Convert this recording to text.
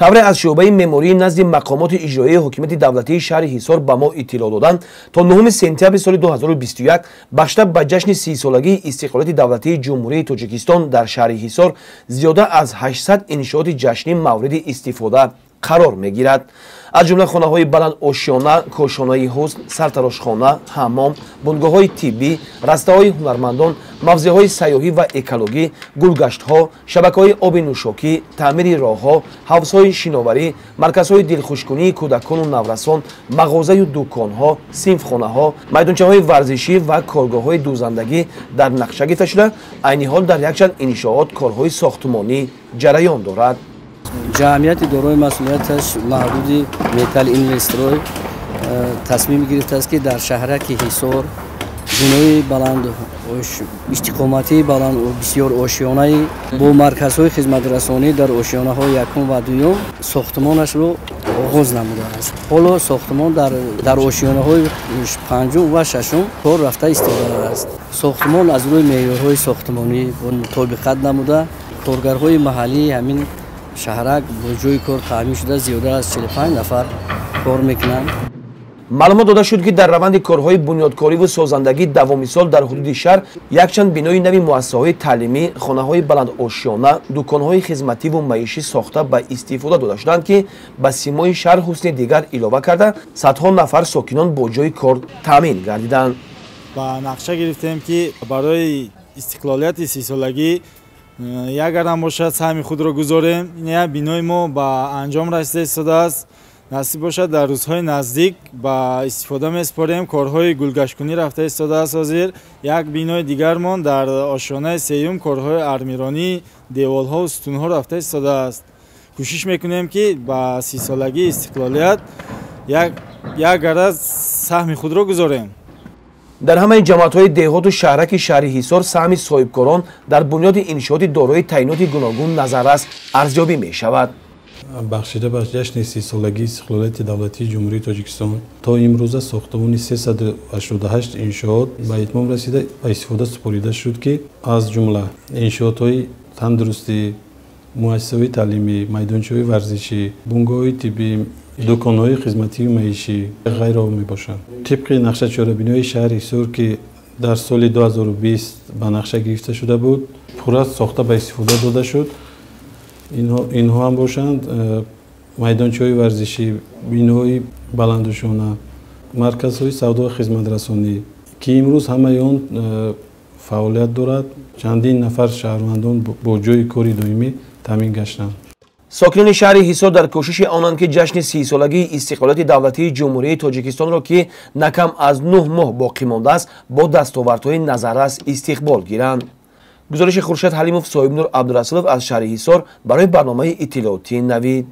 тавре аз шуъбаи меъмории назди мақомоти иҷроии ҳокимияти давлатии шаҳри ҳисор ба мо иттилоъ доданд, то 9 сентябри соли 2021 баштаб ба ҷашни 30-солагии истиқлолияти давлатии ҷумҳурии Тоҷикистон дар шаҳри Ҳисор зиёда аз 800 иншооти ҷашнӣ мавриди истифода қарор мегирад. аз ҷумла хонаҳои баланд ошёна, кошонаи ҳусн, сартарошхона, ҳаммом, бунгоҳҳои тиббӣ, растаҳои ҳунармандон, мавзеъҳои сайёҳӣ ва экологӣ, гулгаштҳо, шабакаҳои оби нӯшокӣ, таъмири роҳҳо, ҳавзҳои шиноварӣ, марказҳои дилхушкунии кӯдакону наврасон, мағозаю дӯконҳо, синфхонаҳо, майдончаҳои варзишӣ ва коргоҳҳои дӯзандагӣ дар нақша гирифта шуда, айни ҳол дар якчанд иншоот корҳои сохтмонӣ ҷараён дорад. ҷамъияти дорои масъулияташ маҳдуди Металл Инвестрой тасмим гирифтааст ки дар шаҳраки Ҳисор бинои баланд истиқоматии баланд бисёр ошёнаи бо марказҳои хизматрасонӣ дар ошёнаҳои якум ва дуюм сохтмонашро оғоз намудааст. ҳоло сохтмон дар ошёнаҳои панҷум ва шашум кор рафта истодааст. сохтмон аз рӯи меъёрҳои сохтмонӣ мутобиқат намуда коргарҳои маҳаллии ҳамин шаҳрак бо ҷои кор таъмин шуда зиёда аз 45 нафар кор мекунанд. маълумот дода шуд ки дар раванди корҳои бунёдкориву созандагӣ давомисол дар ҳудуди шаҳр якчанд бинои нави муассисаҳои таълимӣ, хонаҳои баландошёна, дӯконҳои хизмативу маишӣ сохта ба истифода дода шуданд ки ба симои шаҳр ҳусни дигар илова карда садҳо нафар сокинон бо ҷои кор таъмин гардиданд. ба нақша гирифтем ки барои истиқлолияти 30-солагӣ ягар ҳам бошад саҳми худро гузорем. бинои мо ба анҷом расида истодааст. насиб бошад дар рӯзҳои наздик ба истифода месупорем. корҳои гулгашткунӣ рафта истодааст. ҳозир як бинои дигармон дар ошонаи сеюм корҳои армиронӣ, деволҳо, стунҳо рафта истодааст. кӯшиш мекунем ки ба 30-солагии истиқлолият як гараз саҳми худро гузорем. дар ҳамаи ҷамоатҳои деҳоту шаҳраки шаҳри Ҳисор саҳми соҳибкорон дар бунёди иншооти дорои таъиноти гуногун назаррас арзёбӣ мешавад. бахшида ба ҷашни 30-солагии истиқлолияти давлатии ҷумҳурии Тоҷикистон то имрӯза сохтмони 388 иншоот ба итмом расида ба истифода супорида шуд ки аз ҷумла иншоотҳои тандурустӣ, муассисаҳои таълимӣ, майдончаҳои варзишӣ, бунгоҳҳои тиббӣ, дӯконҳои хизматии маишӣ ғайраҳо мебошанд. тибқи нақшачорабинои шаҳри Ҳисор ки дар соли 2020 ба нақша гирифта шуда буд, пурра сохта ба истифода дода шуд. инҳо ҳам бошанд майдончаҳои варзишӣ, биноҳои баландошона, марказҳои савдо ва хизматрасонӣ ки имрӯз ҳамаи он фаъолият дорад. чандин нафар шаҳрвандон бо ҷои кори доимӣ таъмин гаштанд. сокинони шаҳри Ҳисор дар кӯшиши онанд ки ҷашни 30-солагии истиқлолияти давлатии ҷумҳурии Тоҷикистонро ки накам аз 9 моҳ боқӣ мондааст бо дастовардҳои назаррас истиқбол гиранд. гузориши Хуршед Ҳалимов, Соҳибнур Абдурасулов аз шаҳри Ҳисор барои барномаи иттилоотии Навид.